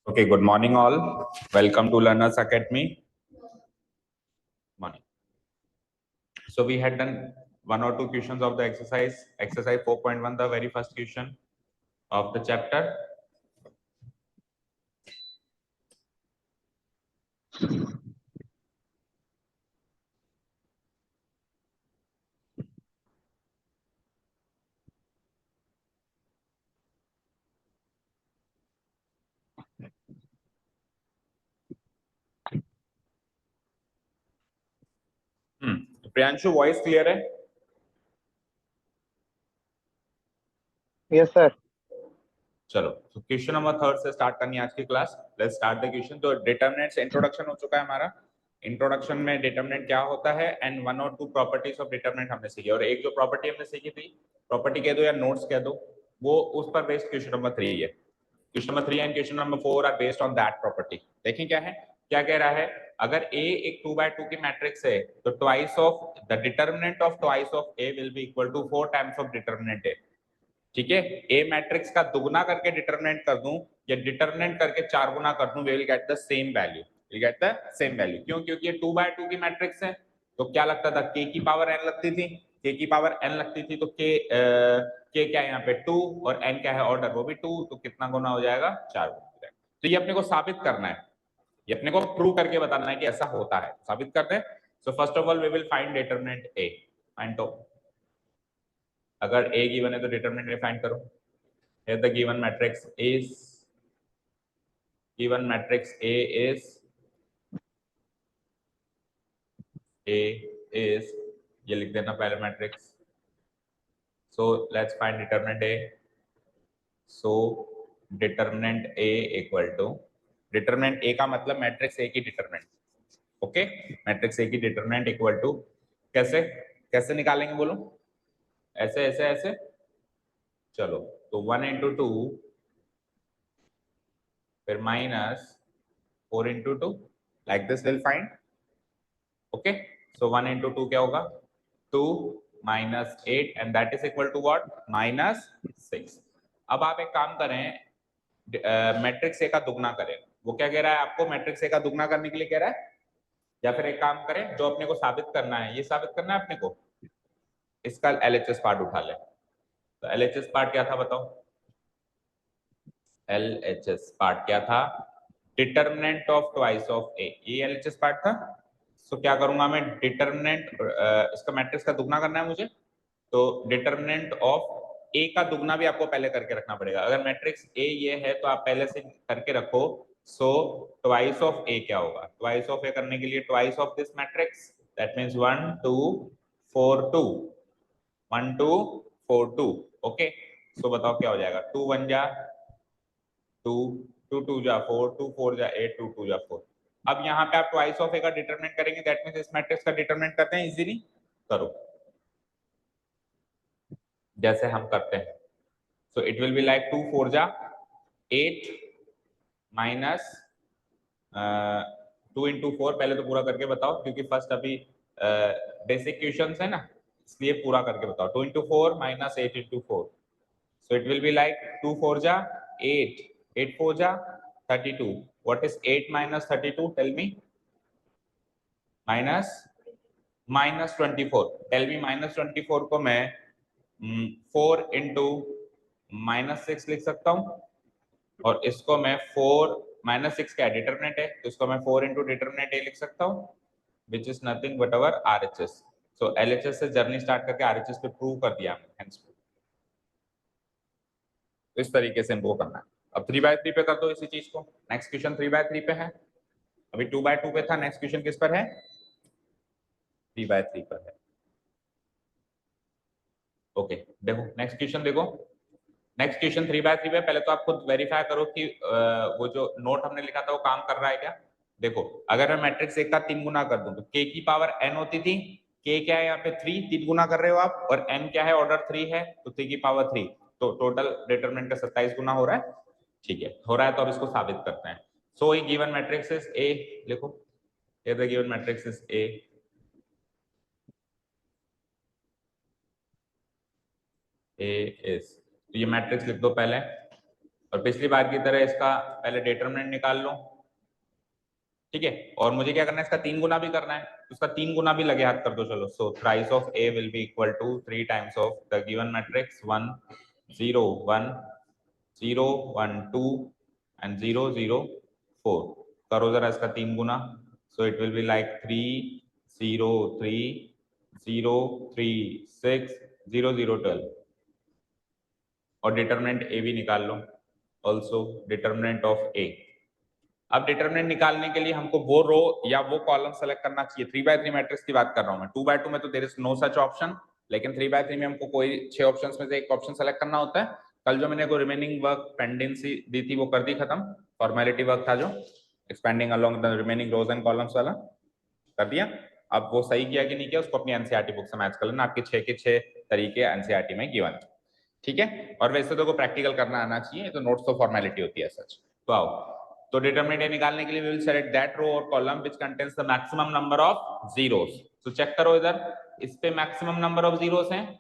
Okay, good morning all. Welcome to Learners Academy. Morning. So we had done one or two questions of the exercise 4.1, the very first question of the chapter. Priyanshu voice clear है? Yes sir. चलो तो question number 3 से start करनी है आज की class. Let's start the question. तो determinant से इंट्रोडक्शन हो चुका है हमारा। इंट्रोडक्शन में डिटरमिनेंट क्या होता है एंड वन और टू प्रॉपर्टीज ऑफ डिटरमिनेंट हमने सीखी, और एक जो प्रॉपर्टी हमने सीखी थी, प्रॉपर्टी कह दो या नोट्स कह दो, वो उस पर बेस्ड क्वेश्चन नंबर 3 है। Question number 3 and question number 4 are based on that property. देखें क्या है, क्या कह रहा है, अगर A एक 2/2 की मैट्रिक्स है तो twice of the determinant of twice of A will be equal to 4 times of determinant A। ठीक है, A मैट्रिक्स का दुगना करके डिटरमिनेंट कर दूं या डिटरमिनेंट करके 4 गुना कर दूं, we will get the same value. Will get the same value. क्यों? क्योंकि ये 2/2 की मैट्रिक्स है। तो क्या लगता था, k की पावर n लगती थी, k की पावर n लगती थी, तो k क्या है यहाँ पे 2 और n क्या है ऑर्डर, वो भी 2, तो कितना गुना हो जाएगा, 4 गुना हो जाएगा। तो ये अपने को साबित करना है, ये अपने को प्रूव करके बताना है कि ऐसा होता है। साबित करते हैं। So first of all we will find determinant A। Find तो अगर A गिवन है तो डिटरमिनेंट A फाइंड करो। Here the given matrix is A is ये लिख देना पहले matrix. So let's find determinant A. So determinant A equal to determinant A का मतलब मैट्रिक्स A की डिटरमिनेंट। ओके, मैट्रिक्स A की डिटरमिनेंट इक्वल टू कैसे कैसे निकालेंगे बोलो? ऐसे ऐसे ऐसे। चलो तो 1 into 2 फिर minus 4 into 2 like this we'll find. Okay, so 1 into 2 क्या होगा, 2 minus 8 and that is equal to what, minus 6। अब आप एक काम करें, मैट्रिक्स ए का दुगना करें। वो क्या कह रहा है आपको, मैट्रिक्स ए का दुगना करने के लिए कह रहा है, या फिर एक काम करें, जो अपने को साबित करना है, ये साबित करना है अपने को, इसका LHS पार्ट उठा ले। तो LHS पार्ट क्या था बताओ? LHS पार्ट क्या था? डिटरमिनेंट ऑफ ट्वाइस ऑफ ए, ये LHS पार्ट था। सो क्या करूंगा मैं, डिटरमिनेंट इसका मैट्रिक्स का दुगना करना है मुझे, तो डिटरमिनेंट ऑफ ए का दुगना भी आपको पहले करके रखना पड़ेगा। अगर मैट्रिक्स ए ये है तो आप पहले से करके रखो। सो ट्वाइस ऑफ ए क्या होगा, ट्वाइस ऑफ ए करने के लिए twice of this matrix, that means 1 2 4 2, 1 2 4 2। Okay, so बताओ क्या हो जाएगा, 2 1 जा 2, 2 2 जा 4, 2 4 जा 8, 2 2 जा 4। अब यहाँ पे आप ट्वाइस ऑफ ए का डिटरमिनेंट करेंगे, दैट मींस इस मैट्रिक्स का डिटरमिनेंट करते हैं इजीली। करो जैसे हम करते हैं। सो इट विल बी लाइक 2 4 जा 8 माइनस 2 into 4। पहले तो पूरा करके बताओ, क्योंकि फर्स्ट अभी बेसिक क्वेश्चंस है ना, इसलिए पूरा करके बताओ। 2 into 4 minus 8 into 4, so it will be like 2 4 जा 8, 8 4 जा 32। what is 8 minus 32, tell me? minus 24। tell me minus 24 को मैं 4 into -6 लिख सकता हूँ, और इसको मैं 4 -6 क्या डिटरमिनेंट है, तो इसको मैं 4 into डिटरमिनेंट ए लिख सकता हूँ, which is nothing but our RHS। so LHS से जर्नी स्टार्ट करके RHS पे प्रूव कर दिया हमने, hence तो इस तरीके से इनको करना है। अब 3/3 पे कर दो इसी चीज को। नेक्स्ट क्वेश्चन 3/3 पे है, अभी 2/2 पे था, नेक्स्ट क्वेश्चन किस पर है, 3/3 पर है। ओके देखो नेक्स्ट क्वेश्चन, देखो नेक्स्ट क्वेश्चन 3/3 पे। पहले तो आप खुद वेरीफाई करो कि वो जो नोट हमने लिखा था वो काम कर रहा है क्या। देखो अगर मैं मैट्रिक्स 1 का 3 गुना कर दूं तो k की पावर n होती थी, k क्या है यहाँ पे 3, 3 गुना कर रहे हो आप, और n क्या है ऑर्डर 3 है, तो 3 की पावर 3, तो टोटल डिटरमिनेंट का 27 गुना हो रहा है। ठीक है, हो रहा है, तो अब इसको साबित करते हैं। सो ये गिवन मैट्रिक्स इज A, लिखो here the given matrix is A। A is, तो ये मैट्रिक्स लिख दो पहले। और पिछली बार की तरह इसका पहले डिटरमिनेंट निकाल लो, ठीक है। और मुझे क्या करना है, इसका 3 गुना भी करना है, तो उसका 3 गुना भी लगे हाथ कर दो। चलो, so thrice of A will be equal to 3 times of the given matrix 1 0 1 0 1 2 and 0 0 4। करो जरा इसका 3 गुना, so it will be like 3 0 3 0 3 6 0 0 12। और डिटरमिनेंट ए भी निकाल लो, ऑल्सो डिटरमिनेंट ऑफ ए। अब डिटरमिनेंट निकालने के लिए हमको वो रो या वो कॉलम सेलेक्ट करना चाहिए। 3x3 मैट्रिक्स की बात कर रहा हूं मैं, 2x2 में तो there is no such option, लेकिन 3x3 में हमको कोई 6 ऑप्शंस में से एक ऑप्शन सेलेक्ट करना होता है। कल जो मैंने को रिमेनिंग वर्क पेंडेंसी दी थी वो कर दी खत्म, फॉर्मेलिटी वर्क था जो expanding along the remaining rows and columns वाला, कर दिया। अब वो सही किया कि नहीं किया उसको अपनी एनसीईआरटी बुक से मैच कर लेना, आपके 6 के 6 तरीके एनसीईआरटी में गिवन है, ठीक है। और वैसे तो को प्रैक्टिकल करना आना चाहिए, तो नोट्स तो फॉर्मेलिटी होती है सच। तो आओ, तो डिटरमिनेंट ए निकालने के लिए we will select that row और column which contains the maximum number of zeros. तो चेक करो इधर, इस पे मैक्सिमम नंबर ऑफ जीरोस हैं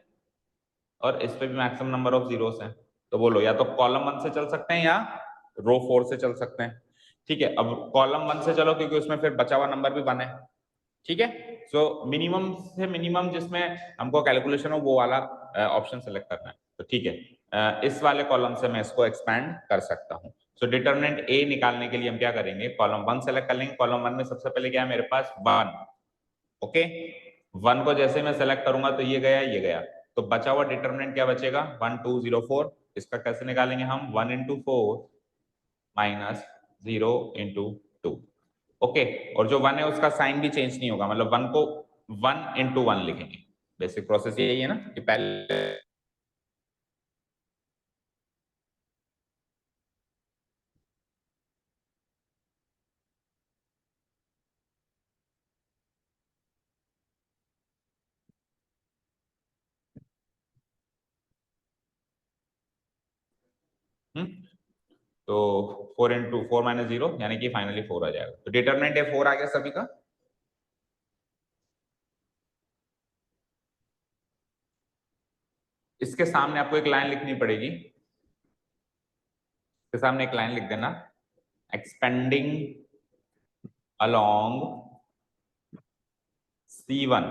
और इस पे भी मैक्सिमम नंबर ऑफ जीरोस हैं। तो बोलो या तो कॉलम 1 से चल सकते हैं या रो 4 से चल सकते हैं, ठीक है। अब कॉलम 1 से चलो क्योंकि उसमें फिर बचा हुआ नंबर भी 1 है, ठीक है। सो मिनिमम से मिनिमम जिसमें हमको कैलकुलेशन हो वो वाला ऑप्शन सेलेक्ट करना है, तो ठीक है। इस वाले कॉलम से मैं इसको एक्सपैंड कर सकता हूँ। सो डिटरमिनेंट ए निकालने के लिए हम क्या करेंगे, कॉलम 1 सेलेक्ट कर लेंगे। कॉलम 1 में सबसे पहले क्या है मेरे पास 1, ओके। 1 को जैसे मैं सेलेक्ट करूंगा तो ये गया ये गया, तो बचा हुआ डिटरमिनेंट क्या बचेगा 1 2 0 4। इसका कैसे निकालेंगे हम, 1 into 4 माइनस 0 into 2, ओके। और जो 1 है उसका साइन भी चेंज नहीं होगा, मतलब 1 को 1 into 1 लिखेंगे। बेसिक प्रोसेस यही है ना कि पहले तो 4 into 4 minus 0 यानी कि फाइनली 4 आ जाएगा। तो डिटरमिनेंट है 4 आ गया सभी का। इसके सामने आपको एक लाइन लिखनी पड़ेगी, इसके सामने एक लाइन लिख देना, एक्सपेंडिंग अलोंग C1।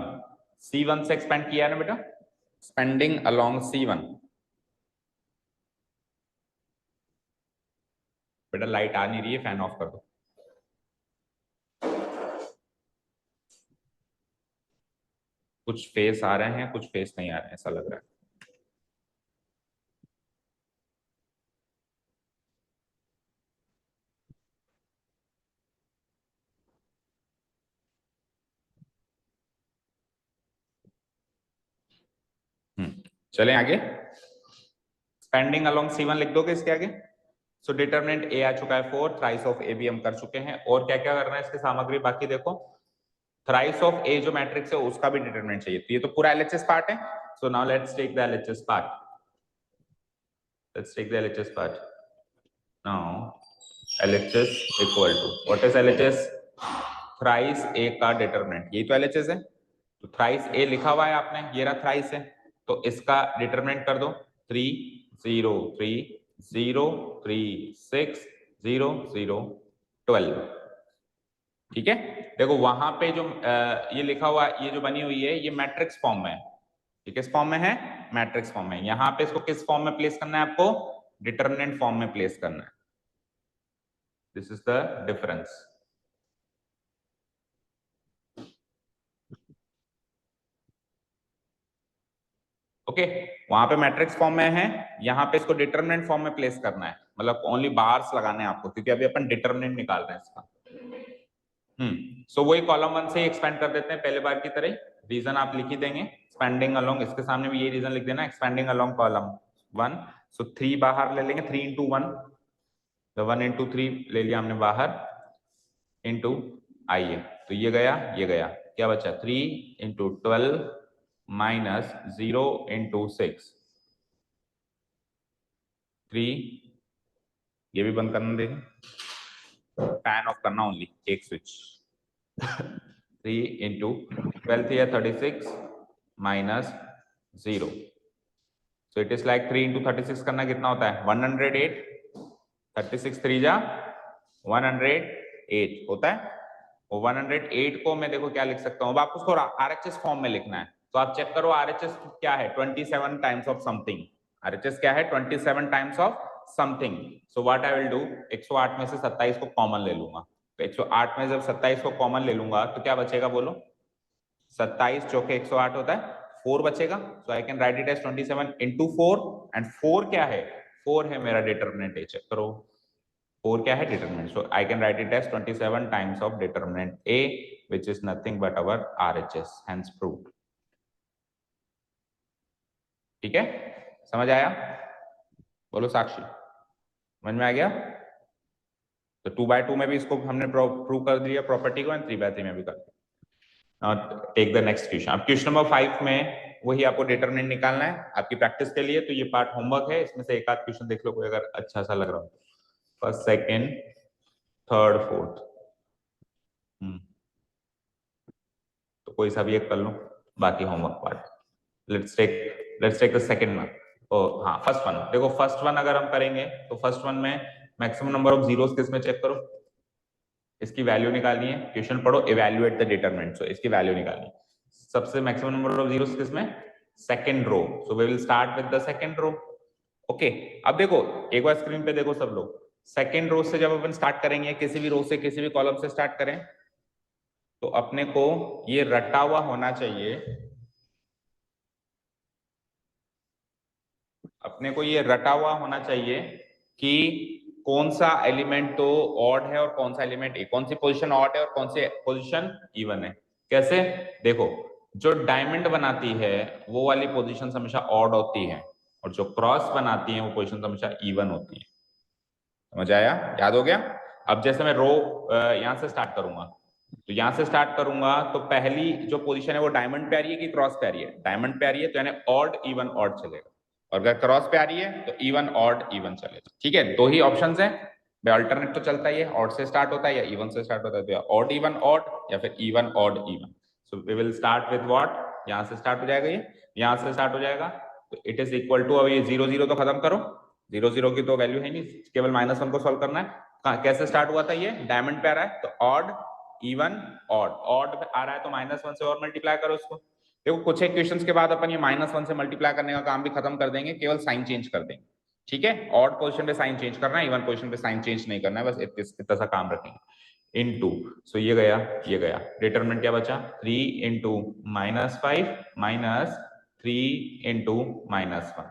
C1 से एक्सपेंड किया है ना बेटा, एक्सपेंडिंग अलोंग C1। बेटा लाइट आ नहीं रही है, फैन ऑफ कर दो। कुछ फेस आ रहे हैं, कुछ फेस नहीं आ रहे हैं, ऐसा लग रहा है। चलें आगे, एक्सपेंडिंग अलोंग C1 लिख दोगे इसके आगे। सो डिटरमिनेंट ए आ चुका है 4, थ्राइस ऑफ ए भी हम कर चुके हैं। और क्या क्या करना है इसकी सामग्री बाकी देखो, थ्राइस ऑफ ए जो मैट्रिक्स है उसका भी डिटरमिनेंट चाहिए, तो ये तो पूरा एलएचएस पार्ट है। So now let's take the LHS part, let's take the LHS part. Now LHS equal to what is LHS, thrice A का डिटरमिनेंट, यही तो एलएचएस है। तो थ्राइस ए लिखा हुआ है आपने, ये रहा थ्राइस है, तो इसका डिटरमिनेंट कर दो 3 0 3 0 3 6 0 0 12, ठीक है। देखो वहां पे जो ये लिखा हुआ ये जो बनी हुई है ये मैट्रिक्स फॉर्म में है, ये किस फॉर्म में है, मैट्रिक्स फॉर्म में। यहाँ पे इसको किस फॉर्म में प्लेस करना है आपको, डिटरमिनेंट फॉर्म में प्लेस करना है। This is the difference, okay. वहां पे मैट्रिक्स फॉर्म में है, यहाँ पे इसको डिटरमिनेंट फॉर्म में प्लेस करना है, मतलब ओनली बार्स लगाने हैं आपको, क्योंकि अभी अपन डिटरमिनेंट निकाल रहे हैं इसका। सो वही कॉलम 1 से एक्सपेंड कर देते हैं पहले बार की तरह। रीजन आप लिख ही देंगे, एक्सपेंडिंग अलोंग, इसके सामने भी ये रीजन लिख देना, एक्सपेंडिंग अलोंग कॉलम 1। सो 3 बाहर ले लेंगे, 3 into 1, तो 1 into 3 ले लिया हमने बाहर, इंटू आइए, तो ये गया, क्या बचा 3 into 12 माइनस 0 into 6, 3, ये भी बंद करना देंगे, फैन ऑफ करना ओनली, एक स्विच। 3 into 12 या 36 minus 0, so it is like 3 into 36 करना कितना होता है 108, 36 3 जा 108 होता है। वो 108 को मैं देखो क्या लिख सकता हूँ, अब आपको उसको आरएचएस फॉर्म में लिखना है, तो आप चेक करो आरएचएस क्या है, 27 टाइम्स ऑफ समथिंग। आरएचएस क्या है, 27 times of something. So what I will do, 108 में से 27 को कॉमन ले लूंगा, तो 108 में जब 27 को कॉमन ले लूंगा तो क्या बचेगा बोलो, 27 चौके 108 होता है, 4 बचेगा। So I can write it as 27 into 4, and 4 क्या है, 4 है मेरा डिटरमिनेंट, चेक करो 4 क्या है, determinant. So I can write it as 27 times of determinant A, which is nothing but our RHS, hence proved। ठीक है, समझ आया, बोलो साक्षी, समझ में आ गया। तो 2/2 में भी इसको हमने प्रूव कर दिया प्रॉपर्टी को, एंड 3/3 में भी कर दिया। Take the next question. अब क्वेश्चन नंबर 5 में वही आपको डिटरमिनेंट निकालना है आपकी प्रैक्टिस के लिए, तो ये पार्ट होमवर्क है, इसमें से एक आध क्वेश्चन देख लो कोई अगर अच्छा सा लग रहा हो, फर्स्ट सेकंड थर्ड फोर्थ, तो कोई सा भी एक कर लो, बाकी homework part. Let's take the second one. ओ हाँ, फर्स्ट वन देखो, फर्स्ट वन अगर हम करेंगे तो फर्स्ट वन में मैक्सिमम नंबर ऑफ जीरोस किस में, चेक करो, इसकी वैल्यू निकालनी है। क्वेश्चन पढ़ो, इवैल्यूएट द डिटरमिनेंट, सो इसकी वैल्यू निकालनी है। सबसे मैक्सिमम नंबर ऑफ जीरोस किस में, second row, so we will start with the second row. Okay, अब देखो एक बार स्क्रीन पे देखो सब लोग, सेकंड रो से जब अपन स्टार्ट करेंगे, किसी भी रो से किसी भी कॉलम से स्टार्ट करें, तो अपने को ये रटा हुआ होना चाहिए, अपने को ये रटा हुआ होना चाहिए कि कौन सा एलिमेंट तो ऑड है और कौन सा एलिमेंट, कौन सी पोजीशन ऑड है और कौन सी पोजीशन इवन है। कैसे, देखो जो डायमंड बनाती है वो वाली पोजीशन हमेशा ऑड होती है, और जो क्रॉस बनाती है वो पोजीशन हमेशा इवन होती है। समझ आया, याद हो गया। अब जैसे मैं रो यहां से स्टार्ट करूंगा, तो यहां से स्टार्ट करूंगा तो पहली जो पोजीशन है वो डायमंड पे आ रही है कि क्रॉस पे आ रही है, डायमंड पे आ रही है, तो यानी ऑड इवन ऑड चलेगा, और अगर क्रॉस पे आ रही है तो इवन ऑड इवन चलेगा। ठीक है, दो ही ऑप्शंस हैं, अल्टरनेट तो चलता ही है, ऑड से स्टार्ट होता है या इवन से स्टार्ट होता है, तो ऑड इवन ऑड या फिर even odd even. So we will start with what, यहां से स्टार्ट हो जाएगा, ये यहां से स्टार्ट हो जाएगा, तो इट इज इक्वल टू, अब ये 0 0 तो खत्म करो, 0 0 की तो वैल्यू है नहीं, केवल -1 को सॉल्व करना है। कैसे स्टार्ट हुआ था, ये डायमंड पे आ रहा है तो ऑड इवन ऑड, ऑड आ रहा है तो -1 से और मल्टीप्लाई करो उसको। देखो कुछ एक क्वेश्चंस के बाद अपन ये -1 से मल्टीप्लाई करने का काम भी खत्म कर देंगे, केवल साइन चेंज कर देंगे। ठीक है, ऑड पोजीशन पे साइन चेंज करना है, इवन पोजीशन पे साइन चेंज नहीं करना है, बस इतना सा काम रखेंगे। इनटू, सो ये गया ये गया, डिटरमिनेंट क्या बचा, 3 into -5 माइनस 3 into -1,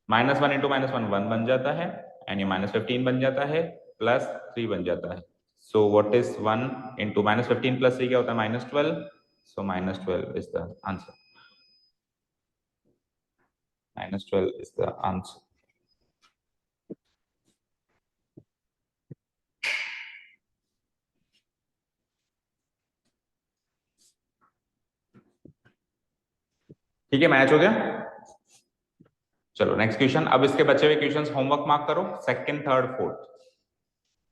-1 into -1 1 बन जाता है, एंड ये -15 बन जाता है, +3 बन जाता है। सो व्हाट इज 1 into -15 + 3 क्या होता है, -12, so -12 is the answer, -12 is the answer। ठीक है, मैच हो गया। चलो नेक्स्ट क्वेश्चन। अब इसके बचे हुए क्वेश्चंस होमवर्क मार्क करो, सेकंड थर्ड फोर्थ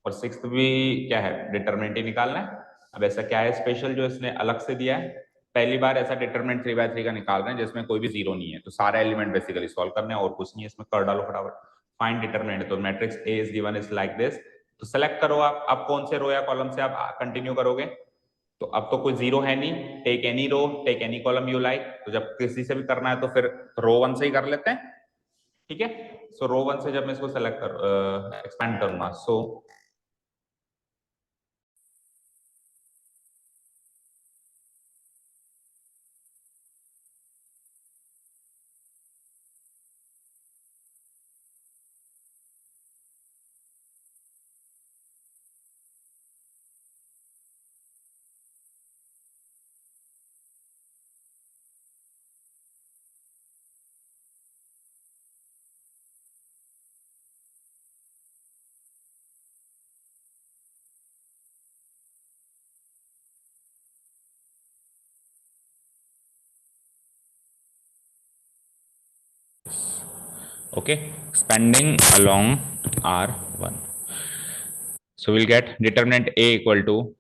और सिक्स्थ भी क्या है, डिटरमिनेंट ही निकालना है। अब ऐसा क्या है स्पेशल जो इसने अलग से दिया है, पहली बार ऐसा डिटरमिनेंट 3/3 का निकाल रहे हैं जिसमें कोई भी जीरो नहीं है, तो सारे एलिमेंट बेसिकली सॉल्व करने हैं और कुछ नहीं है इसमें, कर डालो फटाफट। फाइंड डिटरमिनेंट, तो matrix A is given is like this, तो सेलेक्ट करो आप, अब कौन से रो या कॉलम से आप कंटिन्यू करोगे, तो अब तो कोई जीरो है नहीं, take any row take any column you like, तो जब किसी से भी करना है तो फिर रो 1 से ही कर लेते हैं। ठीक है, सो रो 1 से जब मैं इसको सेलेक्ट कर एक्सपेंड करूंगा, सो okay, expanding along R1, so we'll get determinant A equal to,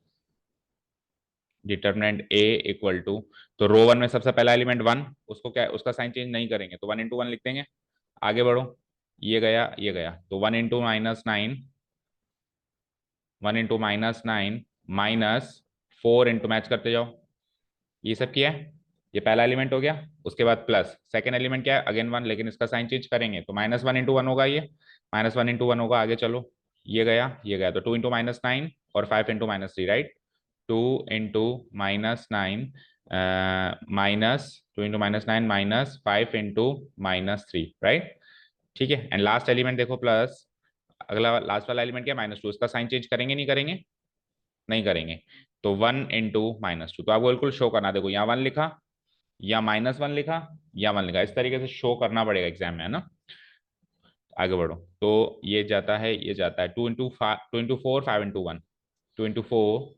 तो रो 1 में सबसे पहला एलिमेंट 1, उसको क्या, उसका साइन चेंज नहीं करेंगे तो 1 into 1 लिख देंगे। आगे बढ़ो, ये गया ये गया, तो 1 into -9 1 इंटू -9 -4 इंटू, मैच करते जाओ, ये सब किया है, ये पहला एलिमेंट हो गया। उसके बाद प्लस सेकेंड एलिमेंट क्या है, अगेन 1, लेकिन इसका साइन चेंज करेंगे तो -1 इंटू 1 होगा, ये -1 इंटू 1 होगा। आगे चलो, ये गया ये गया, तो 2 इंटू -9 और 5 into -3, right. 2 into -9 -2 into -9 -5 into -3, right. ठीक है, एंड लास्ट एलिमेंट देखो प्लस, अगला लास्ट वाला एलिमेंट क्या, -2, इसका साइन चेंज करेंगे नहीं करेंगे, नहीं करेंगे, तो 1 इंटू -2। तो आपको बिल्कुल शो करना, देखो यहाँ 1 लिखा या -1 लिखा या 1 लिखा, इस तरीके से शो करना पड़ेगा एग्जाम में, है ना। आगे बढ़ो, तो ये जाता है, ये जाता है 2 इंटू 4 5 इंटू 1, 2 इंटू 4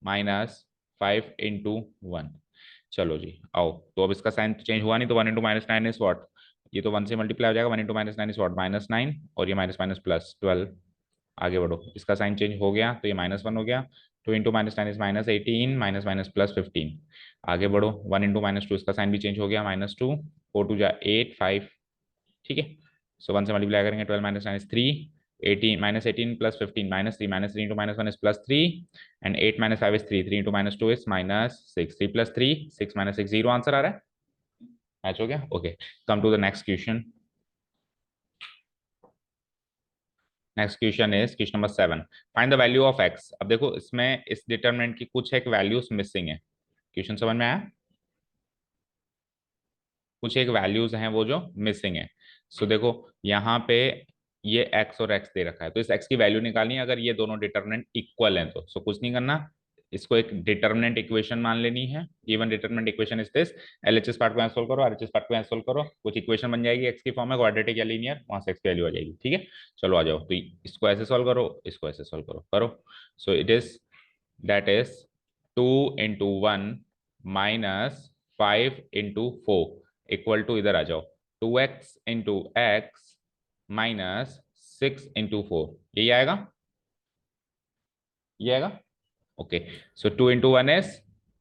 -5 इंटू 1। चलो जी आओ, तो अब इसका साइन चेंज हुआ नहीं, तो 1 इंटू -9 इज व्हाट, ये तो 1 से मल्टीप्लाई हो जाएगा, 1 इंटू -9 इज व्हाट, -9, और ये माइनस माइनस प्लस 12। आगे बढ़ो, इसका साइन चेंज हो गया तो ये -1 हो गया। 2 into -9 is -18, minus minus plus 15। आगे बढ़ो, 1 इंटू -2, इसका साइन भी चेंज हो गया, -2, 4 टू जा 8 5, ठीक है। सो 1 से मल्टीप्लाई करेंगे, 12 -9 is 3, 18 -18 plus 15 -3, -3 into -1 is +3, and 8 -5 is 3, 3 into -2 is -6, 3 + 3 6 -6 0, answer आ रहा है, मैच हो गया। Okay, come to the next question. Next question is question number 7, find the value of x। अब देखो इसमें इस डिटरमिनेंट की कुछ एक वैल्यूज मिसिंग है, क्वेश्चन समझ में आया, कुछ एक वैल्यूज हैं वो जो मिसिंग है। सो देखो यहाँ पे ये x और x दे रखा है, तो इस x की वैल्यू निकालनी है अगर ये दोनों डिटरमिनेंट इक्वल हैं तो। सो कुछ नहीं करना, इसको एक डिटरमिनेंट इक्वेशन मान लेनी है। Given determinant equation is this, LHS part को सोल्व करो, आरएचएस पार्ट को सोल्व करो, कुछ इक्वेशन बन जाएगी x की फॉर्म में, क्वाड्रेटिक या लीनियर, वहां से x की वैल्यू आ जाएगी, ठीक है। चलो आ जाओ, तो इसको ऐसे सोल्व करो, इसको ऐसे सोल्व करो, करो। So it is, that is 2 into 1 -5 into 4 equal to, इधर आ जाओ, 2x इंटू x -6 इंटू 4, यही आएगा, ये आएगा। ओके, सो 2 इंटू 1 इज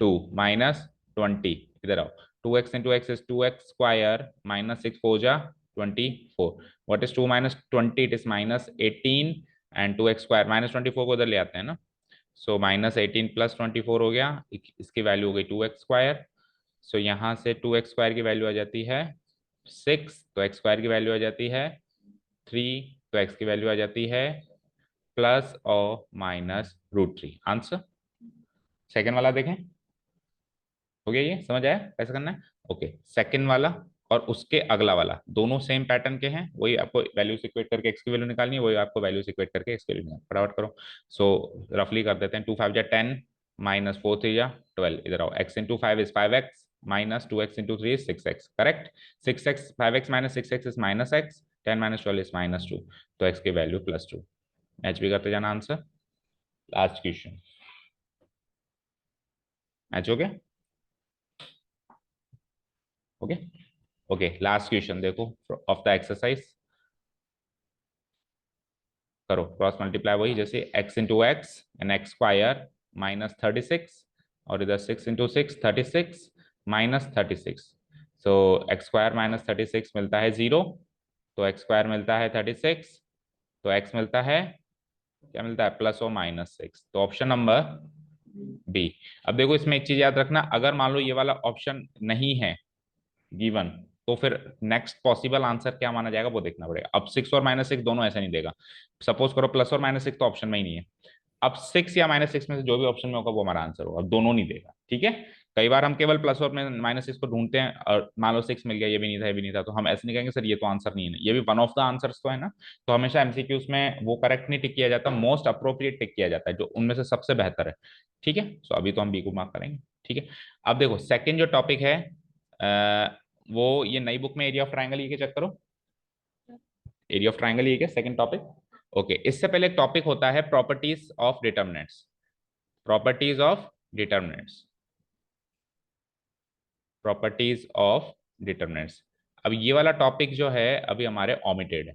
2 -20, इधर आओ, 2x into x is 2x² -6 4 जा 24, what is 2 -20, it is -18, and 2x² -24 को इधर ले आते हैं ना, सो -18 + 24 हो गया, इसकी वैल्यू हो गई 2x²। सो यहाँ से 2x² की वैल्यू आ जाती है 6, तो x² की वैल्यू आ जाती है 3, तो x की वैल्यू आ जाती है प्लस और -√3, आंसर। सेकेंड वाला देखें, हो गया, ये समझ आया कैसे करना है। ओके, सेकेंड वाला और उसके अगला वाला दोनों सेम पैटर्न के हैं, वही आपको वैल्यूज इक्वेट करके x की वैल्यू निकालनी है, वही आपको वैल्यूज इक्वेट करके x की वैल्यू निकालनी है, फटाफट करो। सो रफली कर देते हैं, 2 5 जा 10 -4 3 जा 12, इधर आओ, x into 5 is 5x -2x into 3 is 6x, correct. 6x 5x -6x is -x, 10 -12 is -2, तो x की वैल्यू +2, मैच भी करते जाना, आंसर। लास्ट क्वेश्चन, मैच हो गया, ओके। ओके, लास्ट क्वेश्चन देखो ऑफ द एक्सरसाइज, करो क्रॉस मल्टीप्लाई, वही जैसे x into x and x² -36, और इधर 6 इंटू 6 36 -36, सो x² -36 मिलता है 0, तो x² मिलता है 36, तो x मिलता है, क्या मिलता है, प्लस और -6, तो ऑप्शन नंबर बी। अब देखो इसमें एक चीज याद रखना, अगर मान लो ये वाला ऑप्शन नहीं है गिवन, तो फिर नेक्स्ट पॉसिबल आंसर क्या माना जाएगा वो देखना पड़ेगा। अब 6 और -6 दोनों ऐसा नहीं देगा, सपोज करो प्लस और -6 तो ऑप्शन में ही नहीं है, अब 6 या -6 में से जो भी ऑप्शन में होगा वो हमारा आंसर होगा, अब दोनों नहीं देगा, ठीक है। कई बार हम केवल प्लस और -6 को ढूंढते हैं और मान लो 6 मिल गया, ये भी नहीं था ये भी नहीं था, तो हम ऐसे नहीं कहेंगे सर ये तो आंसर नहीं है, ये भी वन ऑफ द आंसर्स तो है ना। तो हमेशा एमसीक्यूज में वो करेक्ट नहीं टिक किया जाता, मोस्ट अप्रोप्रिएट टिक किया जाता है, जो उनमें से सबसे बेहतर है, ठीक है। सो अभी तो हम बी को मार्क करेंगे, ठीक है। अब देखो सेकेंड जो टॉपिक है, वो ये नई बुक में एरिया ऑफ ट्राइंगल ये के चेक करो, एरिया ऑफ ट्राइंगल ये के सेकंड टॉपिक। ओके, इससे पहले एक टॉपिक होता है properties of determinants, properties of determinants, properties of determinants. अब ये वाला टॉपिक जो है अभी हमारे ओमिटेड है,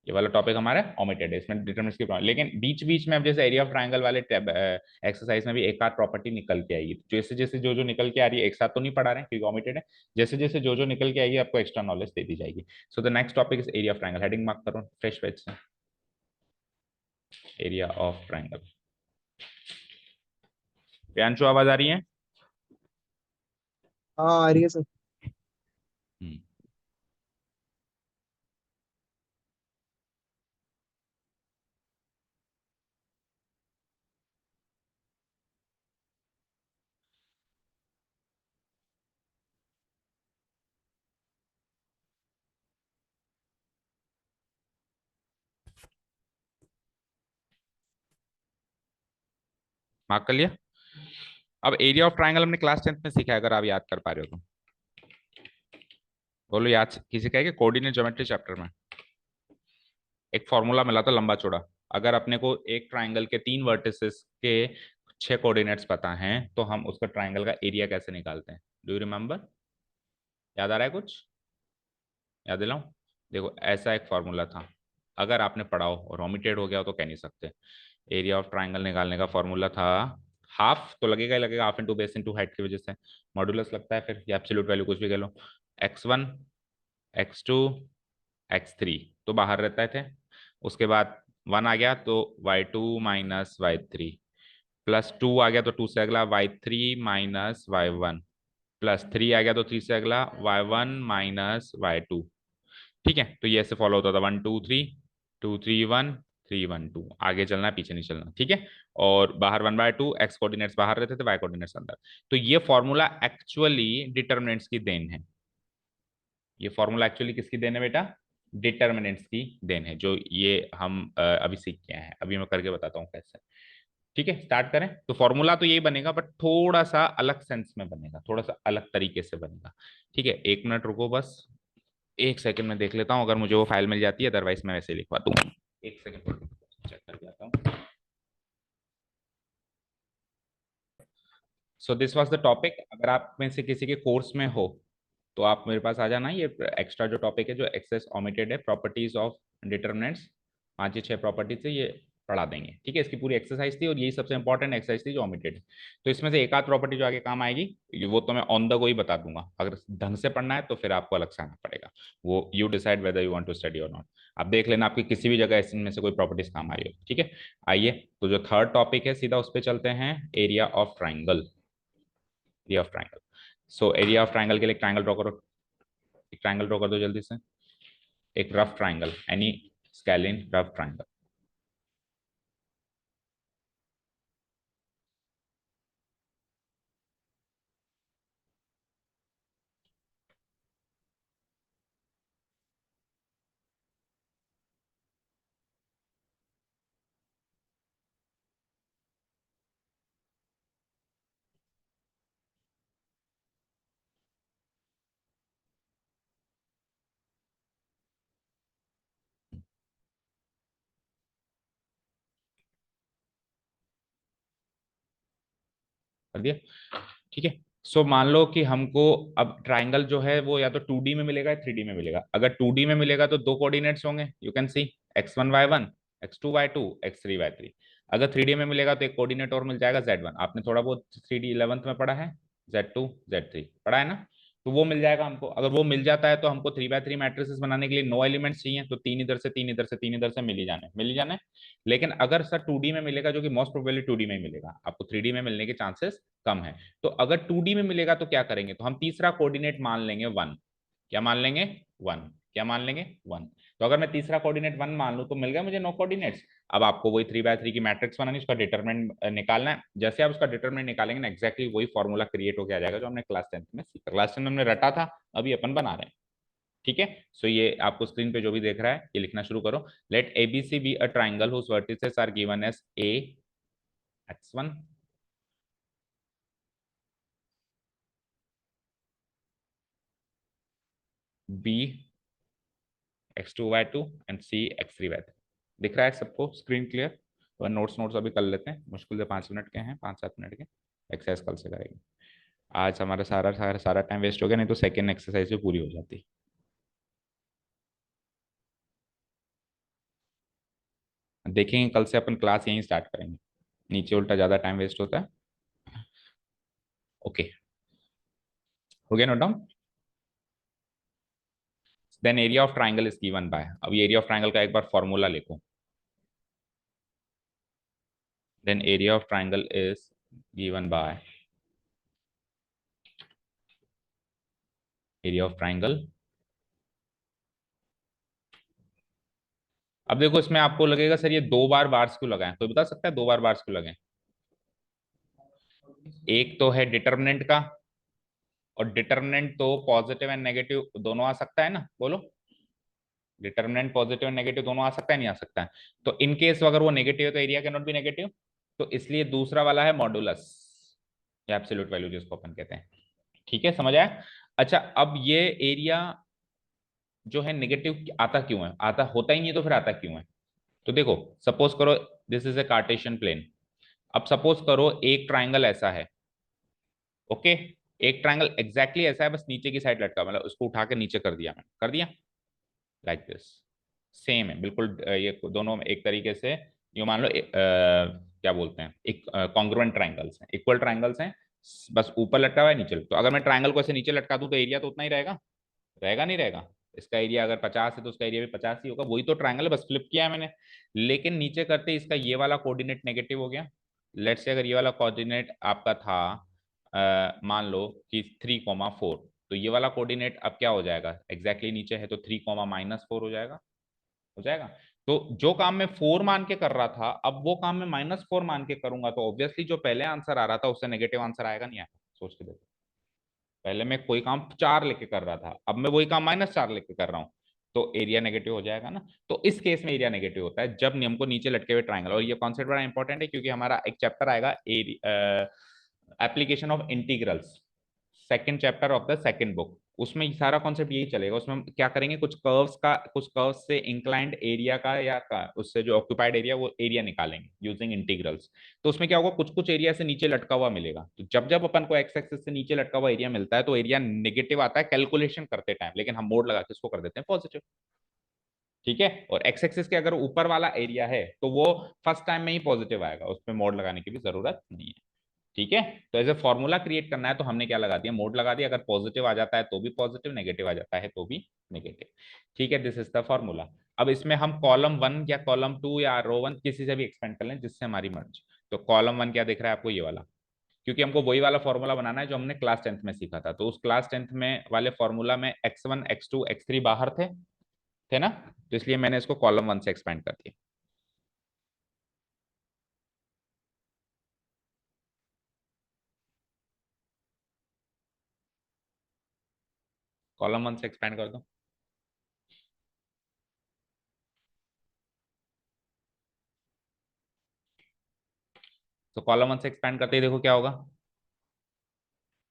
ये वाला टॉपिक हमारा ओमिटेड है, इसमें डिटरमिनेंट्स की लेकिन बीच बीच में अब जैसे एरिया ऑफ ट्रायंगल वाले एक्सरसाइज में भी एक आध प्रॉपर्टी निकल के आएगी, जैसे जैसे जो जो निकल के आ रही है, एक साथ तो नहीं पढ़ा रहे हैं क्योंकि ओमिटेड है, जैसे जैसे जो जो निकल के आएगी आपको एक्स्ट्रा नॉलेज दे दी जाएगी। So the next topic is area of triangle, heading mark करो फ्रेश पेज से। Area of triangle. प्रियांशु आवाज आ रही है? हाँ आ रही है सर। हम्म। मार्क कर लिया? अब एरिया ऑफ ट्राइंगल हमने क्लास 10th में सीखा है, अगर आप याद कर पा रहे हो तो बोलो। याद किसी का है कि कोऑर्डिनेट ज्योमेट्री चैप्टर में एक फॉर्मूला मिला था लंबा चौड़ा। अगर अपने को एक ट्राइंगल के 3 वर्टिसेस के 6 कोऑर्डिनेट्स पता हैं तो हम उसका ट्राइंगल का एरिया कैसे निकालते हैं? Do you remember? याद आ रहा है कुछ? याद दिलाऊं? देखो ऐसा एक फॉर्मूला था, अगर आपने पढ़ा हो और ओमिटेड हो गया हो तो कह नहीं सकते। एरिया ऑफ ट्राइंगल निकालने का फॉर्मूला था, हाफ तो लगेगा ही लगेगा, half into base into height की वजह से, मॉडुलस लगता है फिर, या एब्सोल्यूट वैल्यू कुछ भी कह लो। x1 x2 x3 तो बाहर रहता है थे। उसके बाद 1 आ गया तो y2 माइनस y3, प्लस 2 आ गया तो 2 से अगला y3 माइनस y1, प्लस 3 आ गया तो 3 से अगला y1 माइनस y2। ठीक है, तो ये ऐसे फॉलो होता था, 1 2 3 2 3 1 3 1 2, आगे चलना है पीछे नहीं चलना, ठीक है। और बाहर 1/2, एक्स कोऑर्डिनेट्स बाहर रहते थे, वाई कोऑर्डिनेट्स अंदर। तो ये फॉर्मूला एक्चुअली डिटर्मिनेंट्स की देन है। ये फॉर्मूला एक्चुअली किसकी देन है बेटा? डिटर्मिनेंट्स की देन है, जो ये हम अभी सीख के आए हैं। अभी मैं करके बताता हूँ कैसे। ठीक है, स्टार्ट करें। तो फॉर्मूला तो यही बनेगा, बट थोड़ा सा अलग सेंस में बनेगा, थोड़ा सा अलग तरीके से बनेगा। ठीक है, 1 मिनट रुको बस, 1 सेकंड में देख लेता हूँ अगर मुझे वो फाइल मिल जाती है, अदरवाइज मैं वैसे ही लिखवा दूंगा। 1 सेकंड चेक कर जाता हूँ। So this was the topic. अगर आप में से किसी के कोर्स में हो तो आप मेरे पास आ जाना। ये एक्स्ट्रा जो टॉपिक है जो एक्सेस ओमिटेड है, प्रॉपर्टीज ऑफ डिटर्मिनेंट्स, 5 या 6 प्रॉपर्टीज है, ये पढ़ा देंगे। ठीक है, इसकी पूरी एक्सरसाइज थी और यही सबसे इंपॉर्टेंट एक्सरसाइज थी जो ओमिटेड है। तो इसमें से एक आध प्रॉपर्टी जो आगे काम आएगी वो तो मैं ऑन द गो ही बता दूंगा। अगर ढंग से पढ़ना है तो फिर आपको अलग से आना पड़ेगा। वो you decide whether you want to study और नॉट। आप देख लेना आपकी किसी भी जगह इसमें से कोई प्रॉपर्टीज काम आई हो। ठीक है, आइए तो जो थर्ड टॉपिक है सीधा उस पर चलते हैं, area of triangle. Area of triangle. So area of triangle के लिए ट्राइंगल ड्रॉ करो। एक ट्राइंगल ड्रॉ कर दो जल्दी से, एक rough triangle, any scalene rough triangle. कर दिया? ठीक है, सो मान लो कि हमको अब ट्राइंगल जो है वो या तो 2D में मिलेगा या 3D में मिलेगा। अगर 2D में मिलेगा तो 2 कोऑर्डिनेट्स होंगे, you can see x1 y1, x2 y2, x3 y3। अगर 3D में मिलेगा तो एक कोऑर्डिनेट और मिल जाएगा z1। आपने थोड़ा बहुत 3D 11th में पढ़ा है, z2 z3 पढ़ा है ना? तो वो मिल जाएगा हमको। अगर वो मिल जाता है तो हमको 3x3 मैट्रिसेस बनाने के लिए 9 एलिमेंट्स चाहिए, तो 3 इधर से 3 इधर से 3 इधर से मिल ही जाने। लेकिन अगर सर 2D में मिलेगा, जो कि मोस्ट प्रोबेबली 2D में ही मिलेगा, आपको 3D में मिलने के चांसेस कम है। तो अगर 2D में मिलेगा तो क्या करेंगे? तो हम तीसरा कोऑर्डिनेट मान लेंगे 1। क्या मान लेंगे? 1। क्या मान लेंगे? 1। तो अगर मैं तीसरा कोऑर्डिनेट 1 मान लूं तो मिल गया मुझे 9 कोऑर्डिनेट्स। अब आपको वही 3x3 की मैट्रिक्स बनानी, उसका डिटरमिनेंट निकालना है। जैसे आप उसका डिटरमिनेंट निकालेंगे ना, एक्जैक्टली वही फॉर्मूला क्रिएट होकर आ जाएगा जो हमने क्लास 10th में सीखा। क्लास 10th में हमने रटा था, अभी अपन बना रहे हैं। ठीक है, सो ये आपको स्क्रीन पे जो भी देख रहा है ये लिखना शुरू करो। Let ABC be a triangle whose vertices are given as A x1, B x2 y2 and C x3 y3। दिख रहा है सबको? Screen clear? तो नोट्स नोट्स अभी कर लेते हैं, मुश्किल से 5 मिनट के हैं, 5-7 मिनट के। एक्सरसाइज कल से करेंगे। आज हमारा सारा सारा सारा टाइम वेस्ट हो गया, नहीं तो सेकेंड एक्सरसाइज भी पूरी हो जाती। देखेंगे कल से अपन क्लास यहीं स्टार्ट करेंगे, नीचे उल्टा ज्यादा टाइम वेस्ट होता है। ओके, हो गया note down? Then area of triangle is given by, अब एरिया ऑफ ट्राइंगल का एक बार फॉर्मूला लिखो। then area of triangle is given by area of triangle. अब देखो इसमें आपको लगेगा सर ये दो बार बार्स क्यों लगाए, कोई बता सकता है दो बार बार्स क्यों लगाए? एक तो है डिटर्मिनेंट का, और डिटर्मिनेंट तो पॉजिटिव एंड नेगेटिव दोनों आ सकता है ना, बोलो। डिटर्मिनेंट पॉजिटिव एंड नेगेटिव दोनों आ सकता है, नहीं आ सकता है? तो इन केस अगर वो नेगेटिव है तो area can not be negative, तो इसलिए दूसरा वाला है मॉडुलस, या एब्सोल्यूट वैल्यू जिसको अपन कहते हैं। ठीक है, समझ आया? अच्छा, अब ये एरिया जो है नेगेटिव आता क्यों है? आता होता ही नहीं तो फिर आता क्यों है? तो देखो, सपोज करो this is a Cartesian plane. अब सपोज करो एक ट्राइंगल ऐसा है, ओके। एक ट्राइंगल एग्जैक्टली ऐसा है, बस नीचे की साइड लटका, मतलब उसको उठा के नीचे कर दिया, मैंने कर दिया लाइक दिस। सेम है बिल्कुल, ये दोनों एक तरीके से यू मान लो क्या बोलते हैं, एक कॉन्ग्रुएंट ट्राइंगल्स हैं, इक्वल ट्राइंगल्स हैं, बस ऊपर लटका हुआ है नीचे। तो अगर मैं ट्राइंगल को ऐसे नीचे लटका दूं तो एरिया तो उतना ही रहेगा, रहेगा नहीं रहेगा? इसका एरिया अगर 50 है तो उसका एरिया भी 50 ही होगा, वही तो ट्राइंगल है, बस फ्लिप किया है मैंने। लेकिन नीचे करते इसका ये वाला कोऑर्डिनेट नेगेटिव हो गया। लेट्स से अगर ये वाला कोऑर्डिनेट आपका था मान लो कि 3,4, तो ये वाला कोऑर्डिनेट अब क्या हो जाएगा, एग्जैक्टली नीचे है तो 3,-4 हो जाएगा, हो जाएगा। तो जो काम मैं 4 मान के कर रहा था, अब वो काम मैं -4 मान के करूंगा, तो ऑब्वियसली जो पहले आंसर आ रहा था उससे नेगेटिव आंसर आएगा, नहीं आएगा? सोच के देखो, पहले मैं कोई काम 4 लेके कर रहा था, अब मैं वही काम -4 लेके कर रहा हूँ, तो एरिया नेगेटिव हो जाएगा ना। तो इस केस में एरिया नेगेटिव होता है जब नियम को नीचे लटके हुए ट्राइंगल, और ये कॉन्सेप्ट बड़ा इंपॉर्टेंट है क्योंकि हमारा एक चैप्टर आएगा application of integrals, second chapter of the second book, उसमें ये सारा कॉन्सेप्ट यही चलेगा। उसमें हम क्या करेंगे, कुछ कर्व्स से इंक्लाइंड एरिया का उससे जो ऑक्यूपाइड एरिया वो एरिया निकालेंगे यूजिंग इंटीग्रल्स। तो उसमें क्या होगा, कुछ कुछ एरिया से नीचे लटका हुआ मिलेगा, तो जब जब अपन को एक्स एक्सिस से नीचे लटका हुआ एरिया मिलता है तो एरिया नेगेटिव आता है कैलकुलेशन करते टाइम, लेकिन हम मोड लगा के इसको कर देते हैं पॉजिटिव। ठीक है, और एक्स एक्सिस के अगर ऊपर वाला एरिया है तो वो फर्स्ट टाइम में ही पॉजिटिव आएगा, उसमें मोड लगाने की भी जरूरत नहीं है। ठीक है, तो ऐसे फॉर्मूला क्रिएट करना है तो हमने क्या लगा दिया, मोड लगा दिया। अगर पॉजिटिव आ जाता है तो भी पॉजिटिव, नेगेटिव आ जाता है तो भी नेगेटिव। ठीक है, दिस इज द फॉर्मूला। अब इसमें हम कॉलम 1 या कॉलम 2 या रो 1 किसी से भी एक्सपेंड कर लें जिससे हमारी मर्जी। तो कॉलम 1 क्या दिख रहा है आपको, ये वाला, क्योंकि हमको वही वाला फॉर्मूला बनाना है जो हमने क्लास 10th में सीखा था। तो उस क्लास 10th में वाले फॉर्मूला में x1 x2 x3 बाहर थे ना, तो इसलिए मैंने इसको कॉलम 1 से एक्सपेंड कर दिया। कॉलम 1 से एक्सपेंड कर दो। तो कॉलम 1 से एक्सपेंड करते ही देखो क्या होगा,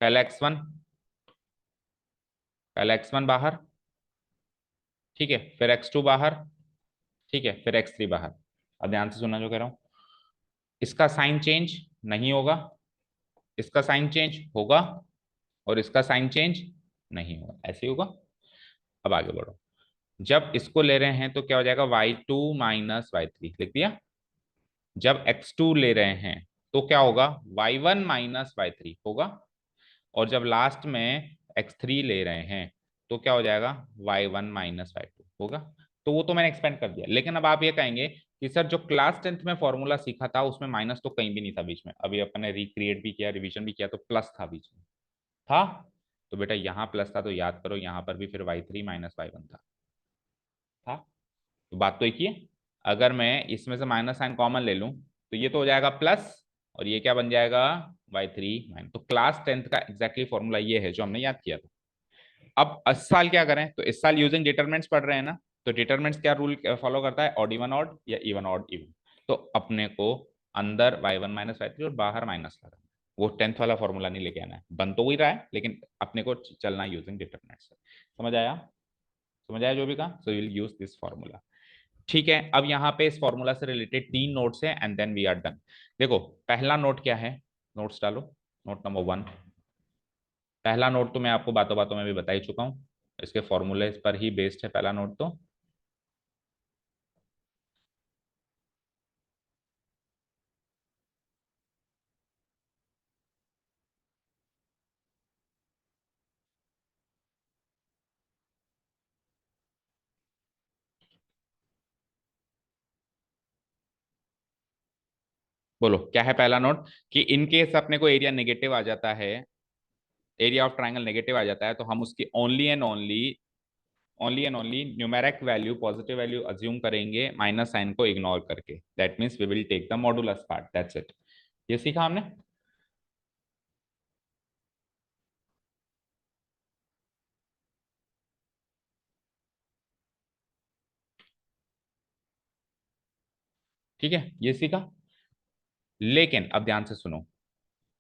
पहले x1, पहले x1 बाहर, ठीक है, फिर x2 बाहर, ठीक है, फिर x3 बाहर। अब ध्यान से सुनना जो कह रहा हूं, इसका साइन चेंज नहीं होगा, इसका साइन चेंज होगा, और इसका साइन चेंज नहीं होगा, ऐसे ही होगा। अब आगे बढ़ो, जब इसको ले रहे हैं तो क्या हो जाएगा, y2 - y3 लिख दिया। जब x2 ले रहे हैं तो क्या होगा, y1 - y3 होगा। और जब लास्ट में x3 ले रहे हैं तो क्या हो जाएगा, y1 - y2 होगा। तो वो तो मैंने एक्सपेंड कर दिया, लेकिन अब आप ये कहेंगे कि सर जो क्लास 10th में फॉर्मूला सीखा था उसमें माइनस तो कहीं भी नहीं था बीच में, अभी अपन ने रिक्रिएट भी किया, रिवीजन भी किया, तो प्लस था बीच में, था। तो बेटा यहाँ प्लस था तो याद करो यहाँ पर भी फिर y3 - y1 था। तो बात तो एक ही है। अगर मैं इसमें से माइनस साइन कॉमन ले लूं तो ये तो हो जाएगा प्लस, और ये क्या बन जाएगा, y3 - तो क्लास 10th का एग्जैक्टली फॉर्मूला ये है जो हमने याद किया था। अब इस साल क्या करें, तो इस साल यूजिंग डिटरमिनेंट्स पढ़ रहे हैं ना, तो डिटरमिनेंट्स क्या रूल फॉलो करता है, ऑड इवन ऑड या इवन ऑड इवन। तो अपने को अंदर y1 - y3 और बाहर माइनस लगाना है। वो 10th वाला फॉर्मूला नहीं लेके आना है, बन तो वही रहा है लेकिन अपने को चलना है यूजिंग डिटरमिनेंट्स। समझ आया? समझ आया जो भी कहा, so will use this formula. ठीक है, अब यहाँ पे इस फॉर्मूला से रिलेटेड 3 नोट्स हैं and then we are done. देखो, पहला नोट क्या है, नोट्स डालो, नोट नंबर 1। पहला नोट तो मैं आपको बातों बातों में भी बता ही चुका हूँ, इसके फॉर्मूले पर ही बेस्ड है पहला नोट तो। बोलो क्या है पहला नोट, कि इन केस अपने को एरिया नेगेटिव आ जाता है, एरिया ऑफ ट्राइंगल नेगेटिव आ जाता है, तो हम उसकी only numeric value positive value assume करेंगे माइनस साइन को इग्नोर करके। That means we will take the modulus part, that's it. ये सीखा हमने। ठीक है, ये सीखा। लेकिन अब ध्यान से सुनो,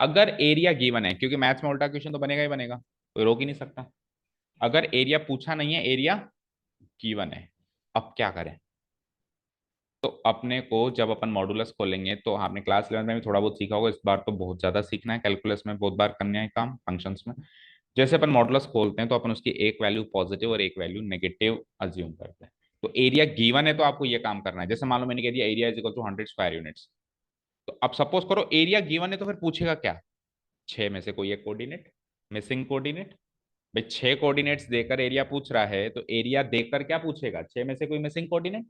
अगर एरिया गिवन है, क्योंकि मैथ्स में उल्टा क्वेश्चन तो बनेगा ही बनेगा, कोई रोक ही नहीं सकता। अगर एरिया पूछा नहीं है, एरिया गिवन है, अब क्या करें? तो अपने को जब अपन मॉडुलस खोलेंगे, तो आपने क्लास 11 में भी थोड़ा बहुत सीखा होगा, इस बार तो बहुत ज्यादा सीखना है, कैलकुलस में बहुत बार करना है काम फंक्शंस में। जैसे अपन मॉडुलस खोलते हैं तो अपन उसकी एक वैल्यू पॉजिटिव और एक वैल्यू नेगेटिव अज्यूम करते हैं। तो एरिया गिवन है तो आपको ये काम करना है। जैसे मान लो मैंने कह दिया area is equal to 100 square units, तो अब सपोज करो एरिया गिवन है, तो फिर पूछेगा क्या? 6 में से कोई एक कोऑर्डिनेट, मिसिंग कोऑर्डिनेट। भाई 6 कोऑर्डिनेट्स देकर एरिया पूछ रहा है, तो एरिया देखकर क्या पूछेगा? 6 में से कोई मिसिंग कोऑर्डिनेट।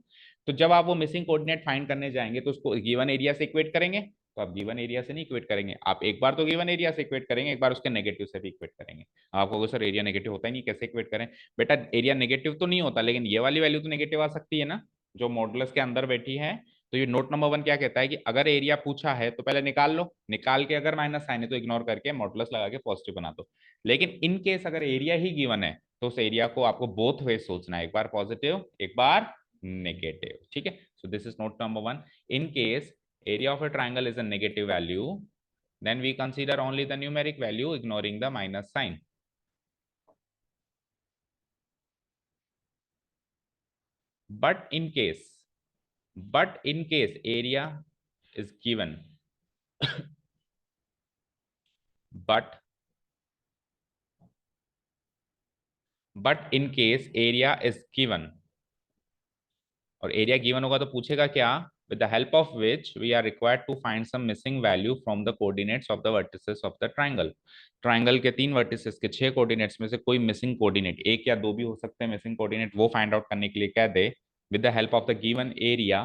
तो जब आप वो मिसिंग कोऑर्डिनेट फाइंड करने जाएंगे, तो उसको गिवन एरिया से इक्वेट करेंगे। तो आप गिवन एरिया से नहीं इक्वेट करेंगे, आप एक बार तो गिवन एरिया से इक्वेट करेंगे, एक बार उसके नेगेटिव से भी इक्वेट करेंगे। आपको सर एरिया नेगेटिव होता ही नहीं, कैसे इक्वेट करें? बेटा एरिया नेगेटिव तो नहीं होता, लेकिन ये वाली वैल्यू तो नेगेटिव आ सकती है ना, जो मॉडुलस के अंदर बैठी है। तो ये नोट नंबर 1 क्या कहता है कि अगर एरिया पूछा है तो पहले निकाल लो, निकाल के अगर माइनस साइन है तो इग्नोर करके मॉडुलस लगा के पॉजिटिव बना दो। लेकिन इन केस अगर एरिया ही गिवन है, तो उस एरिया को आपको बोथ वे सोचना है, एक बार पॉजिटिव एक बार नेगेटिव। ठीक है, so this is note number 1। In case area of a triangle is a negative value, then we consider only the numeric value ignoring the minus sign. But in case area is given, but in case area is given, और area given होगा तो पूछेगा क्या? with the help of which we are required to find some missing value from the coordinates of the vertices of the triangle. Triangle के 3 vertices के 6 coordinates में से कोई मिसिंग कोऑर्डिनेट, एक या दो भी हो सकते हैं मिसिंग कोऑर्डिनेट, वो फाइंड आउट करने के लिए कह दे with the help of the given area.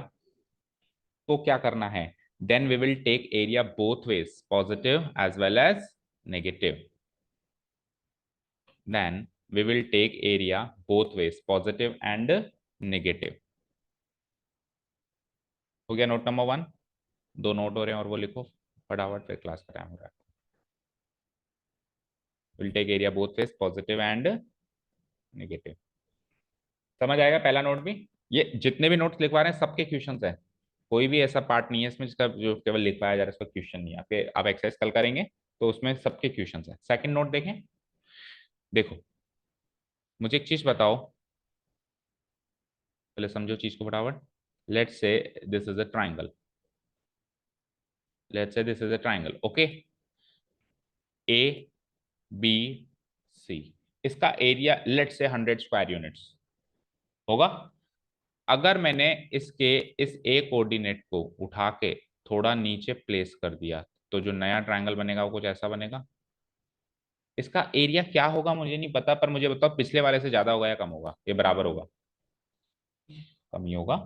तो क्या करना है? Then we will take area both ways, positive as well as negative. Then we will take area both ways, positive and negative. हो गया नोट नंबर 1। 2 नोट हो रहे हैं और वो लिखो फटाफट, फिर क्लास का टाइम हो रहा है। Will take area both ways, positive and negative. समझ आएगा पहला नोट भी? ये जितने भी नोट्स लिखवा रहे हैं सबके क्वेश्चंस हैं, कोई भी ऐसा पार्ट नहीं है इसमें जिसका जो केवल लिखवाया जा रहा है उसका क्वेश्चन नहीं है। आपके आप एक्सरसाइज कल करेंगे तो उसमें सबके क्वेश्चंस हैं। सेकंड नोट देखें, देखो मुझे एक चीज बताओ, पहले समझो चीज को फटाफट। Let's say this is a triangle, let's say this is a triangle, okay, A B C. इसका area let's say 100 square units होगा। अगर मैंने इसके इस ए कोऑर्डिनेट को उठा के थोड़ा नीचे प्लेस कर दिया, तो जो नया ट्रायंगल बनेगा वो कुछ ऐसा बनेगा। इसका एरिया क्या होगा मुझे नहीं पता, पर मुझे बताओ पिछले वाले से ज्यादा होगा या कम होगा? ये बराबर होगा, कम ही होगा।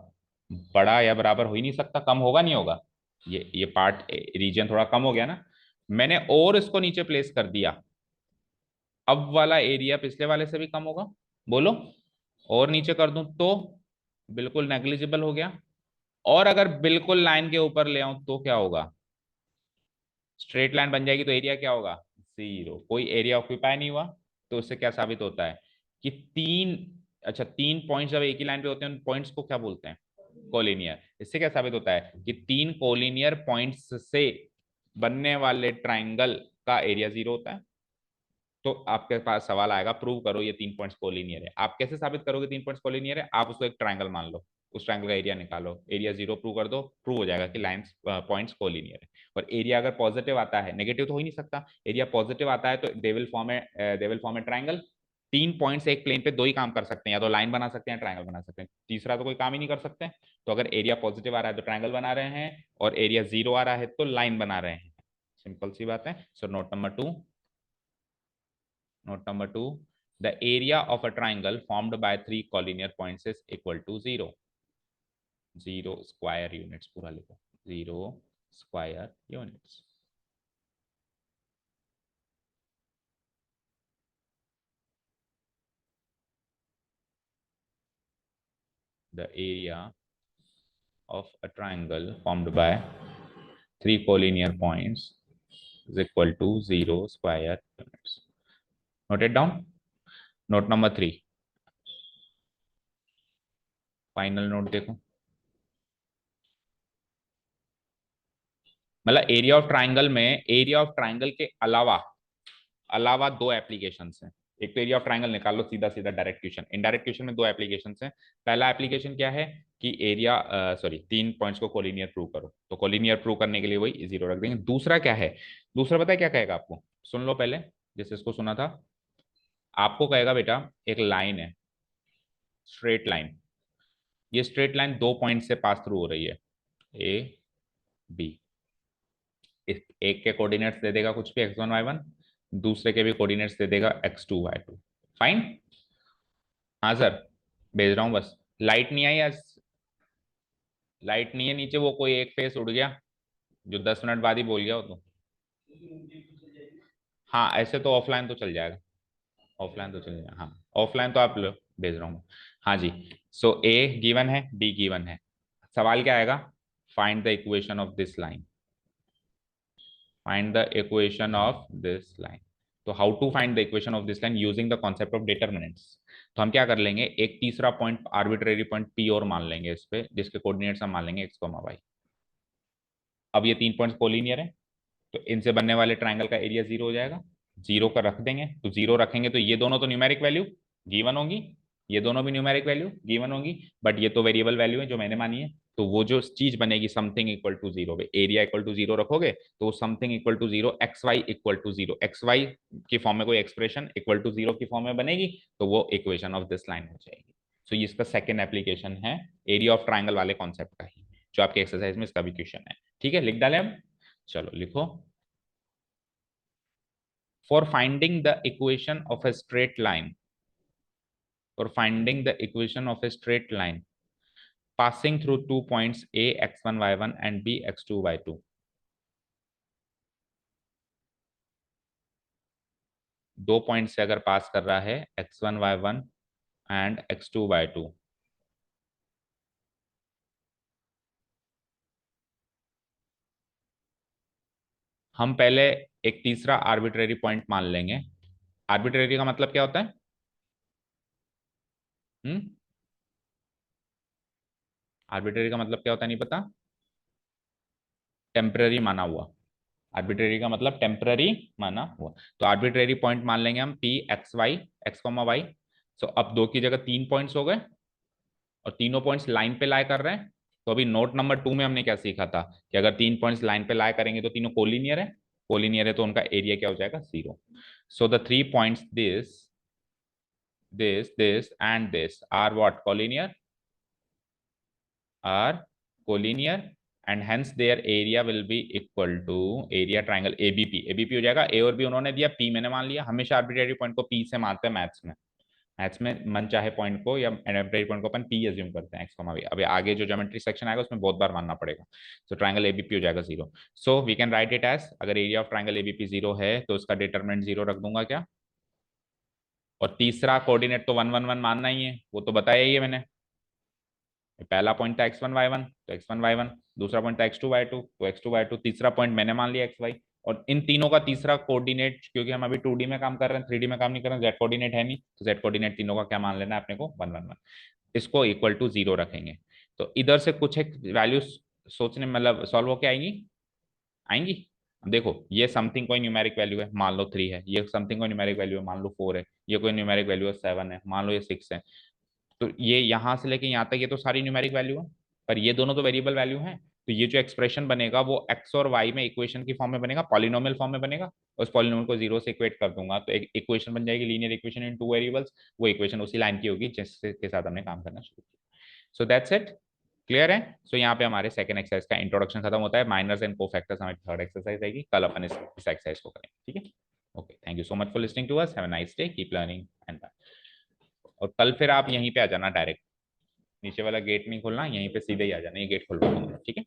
बड़ा या बराबर हो ही नहीं सकता, कम होगा नहीं होगा? ये पार्ट रीजन थोड़ा कम हो गया ना। मैंने और इसको नीचे प्लेस कर दिया, अब वाला एरिया पिछले वाले से भी कम होगा। बोलो, और नीचे कर दूं तो बिल्कुल नेग्लिजिबल हो गया। और अगर बिल्कुल लाइन के ऊपर ले आऊं तो क्या होगा? स्ट्रेट लाइन बन जाएगी, तो एरिया क्या होगा? 0। कोई एरिया ऑक्यूपाई नहीं हुआ। तो उससे क्या साबित होता है कि तीन, अच्छा 3 पॉइंट्स जब एक ही लाइन पे होते हैं, उन पॉइंट्स को क्या बोलते हैं? कोलिनियर। इससे क्या साबित होता है कि 3 कोलिनियर पॉइंट्स से बनने वाले ट्राइंगल का एरिया 0 होता है। तो आपके पास सवाल आएगा प्रूव करो ये 3 पॉइंट्स कोलिनियर है। आप कैसे साबित करोगे 3 पॉइंट्स कोलिनियर है? आप उसको एक ट्राइंगल मान लो, उस ट्राइंगल का एरिया निकालो, एरिया 0 प्रूव कर दो, प्रूव हो जाएगा कि लाइंस पॉइंट्स कोलिनियर है। और एरिया अगर पॉजिटिव आता है, नेगेटिव तो हो ही नहीं सकता, एरिया पॉजिटिव आता है तो they will form A triangle. 3 points एक प्लेन पे दो ही काम कर सकते हैं, या तो लाइन बना सकते हैं या ट्राइंगल बना सकते हैं, तीसरा तो कोई काम ही नहीं कर सकते। तो अगर एरिया पॉजिटिव आ रहा है तो ट्राइंगल बना रहे हैं, और एरिया 0 आ रहा है तो लाइन बना रहे हैं। सिंपल सी बात है। So note number 2, note number 2, the area of a triangle formed by 3 collinear points is equal to 0 0 square units, पूरा लिखो 0 square units. The area of a triangle formed by 3 collinear points is equal to 0 square units. Note it down. Note number 3. Final note देखो, मतलब area of triangle में area of triangle के अलावा दो applications हैं। एक तो एरिया ऑफ ट्राइंगल निकाल लो सीधा सीधा डायरेक्ट क्वेश्चन, इनडायरेक्ट क्वेश्चन में दो एप्लीकेशंस हैं। पहला एप्लीकेशन क्या है कि एरिया सॉरी 3 पॉइंट्स को कोलिनियर प्रूव करो, तो कोलिनियर प्रूव करने के लिए वही 0 रख देंगे। दूसरा क्या है, दूसरा पता है क्या कहेगा आपको, सुन लो पहले जैसे इसको सुना था। आपको कहेगा बेटा एक लाइन है, स्ट्रेट लाइन, ये स्ट्रेट लाइन 2 पॉइंट से पास थ्रू हो रही है, ए बी। एक के कोऑर्डिनेट्स दे देगा कुछ भी x1 y1, दूसरे के भी कोऑर्डिनेट्स दे देगा x2 y2। फाइन। हाँ सर भेज रहा हूँ बस। लाइट नहीं आई आज, लाइट नहीं है नीचे, वो कोई एक फेस उड़ गया जो 10 मिनट बाद ही बोल गया हो तो। हाँ ऐसे तो ऑफलाइन तो चल जाएगा, ऑफलाइन तो चल जाएगा। हाँ ऑफलाइन तो आप लो, भेज रहा हूँ। हाँ जी, सो ए गिवन है, बी गिवन है। सवाल क्या आएगा, find the equation of this line, find the equation of this line। तो how to find the equation of this line using the concept of determinants. तो हम क्या कर लेंगे, एक तीसरा पॉइंट आर्बिट्रेरी पॉइंट पी और मान लेंगे इस पे, जिसके कोऑर्डिनेट्स हम मान लेंगे x, y। अब ये 3 पॉइंट्स कोलिनियर है, तो इनसे बनने वाले ट्राइंगल का एरिया 0 हो जाएगा। 0 का रख देंगे, तो 0 रखेंगे तो ये दोनों तो न्यूमेरिक वैल्यू गिवन होंगी, ये दोनों भी न्यूमेरिक वैल्यू गिवन होंगी, बट ये तो वेरिएबल वैल्यू है जो मैंने मानी है। तो वो जो चीज बनेगी something equal to 0, area equal to 0 रखोगे तो something equal to 0, x y equal to 0, x y की फॉर्म में कोई एक्सप्रेशन इक्वल टू 0 की फॉर्म में बनेगी, तो वो इक्वेशन ऑफ दिस लाइन हो जाएगी। सो ये इसका सेकेंड एप्लीकेशन है एरिया ऑफ ट्राइंगल वाले कॉन्सेप्ट का ही, जो आपके एक्सरसाइज में इसका भी क्वेश्चन है। ठीक है, लिख डाले हम, चलो लिखो। For finding the equation of a straight line, for finding the equation of a straight line passing through 2 points a x1 y1 and b x2 y2, दो पॉइंट से अगर पास कर रहा है x1 y1 and x2 y2, हम पहले एक तीसरा आर्बिट्रेरी पॉइंट मान लेंगे। आर्बिट्रेरी का मतलब क्या होता है, आर्बिट्रेरी का मतलब क्या होता है नहीं पता, टेम्पररी माना हुआ। आर्बिट्रेरी का मतलब टेम्पररी माना हुआ, तो आर्बिट्रेरी पॉइंट मान लेंगे हम P X Y, X comma Y. So अब 2 की जगह 3 पॉइंट्स हो गए और तीनों पॉइंट्स लाइन पे लाई कर रहे हैं। तो अभी नोट नंबर 2 में हमने क्या सीखा था कि अगर 3 पॉइंट्स लाइन पे लाई करेंगे तो तीनों कोलिनियर है, कोलिनियर है तो उनका एरिया क्या हो जाएगा 0। So the 3 points this and this are what, collinear, are collinear, and hence their area will be equal to area triangle ABP। ABP हो जाएगा, A और B उन्होंने दिया, P मैंने मान लिया। हमेशा आर्बिट्रेरी पॉइंट को P से मानते हैं मैथ्स में, मैथ्स में मन चाहे पॉइंट को या आर्बिट्रेरी पॉइंट को अपन P एज्यूम करते हैं, x, y। अभी आगे जो ज्योमेट्री सेक्शन आएगा उसमें बहुत बार मानना पड़ेगा। तो ट्राइंगल ABP हो जाएगा 0। So we can write it as, अगर एरिया ऑफ ट्राइंगल ABP 0 है तो उसका डिटरमिनेंट 0 रख दूंगा क्या, और तीसरा कोऑर्डिनेट तो 1 1 1 मानना ही है, वो तो बताया ही है मैंने। पहला पॉइंट था x1 y1 तो x1 y1, दूसरा पॉइंट था x2 y2 तो x2 y2, तीसरा पॉइंट मैंने मान लिया xy। और इन तीनों का तीसरा कोऑर्डिनेट, क्योंकि हम अभी 2D में काम कर रहे हैं, 3D में काम नहीं कर रहे हैं, z कोऑर्डिनेट है नहीं, तो z कोऑर्डिनेट तीनों का क्या मान लेना है अपने को 1 1 1। इसको इक्वल टू 0 रखेंगे, तो इधर से कुछ एक वैल्यू सोचने मतलब सॉल्व होके आएंगी आएंगी। देखो ये समथिंग कोई न्यूमेरिक वैल्यू है, मान लो 3 है, ये समथिंग कोई न्यूमेरिक वैल्यू है, मान लो 4 है, ये कोई न्यूमेरिक वैल्यू है 7 है, मान लो ये 6 है। तो ये यहां से लेके यहां तक ये तो सारी न्यूमेरिक वैल्यू है, पर ये दोनों तो वेरिएबल वैल्यू हैं। तो ये जो एक्सप्रेशन बनेगा वो एक्स और वाई में इक्वेशन की फॉर्म में बनेगा, पॉलिनोमियल फॉर्म में बनेगा। उस पॉलिनोमियल को 0 से इक्वेट कर दूंगा तो एक इक्वेशन बन जाएगी, लीनियर इक्वेशन इन 2 वेरिएबल्स। वो इक्वेशन उसी लाइन की होगी जिसके साथ हमने काम करना शुरू किया। सो दैट्स इट, क्लियर है। सो यहाँ पे हमारे सेकंड एक्सरसाइज का इंट्रोडक्शन खत्म होता है। माइनर्स एंड कोफैक्टर्स हमारी थर्ड एक्सरसाइज आएगी, कल अपन इस एक्सरसाइज को करेंगे। ठीक है, okay, thank you so much for listening to us, have a nice day, keep learning and bye. और कल फिर आप यहीं पे आ जाना डायरेक्ट, नीचे वाला गेट नहीं खोलना, यहीं पे सीधे ही आ जाना, ये गेट खोल दूंगा, ठीक है।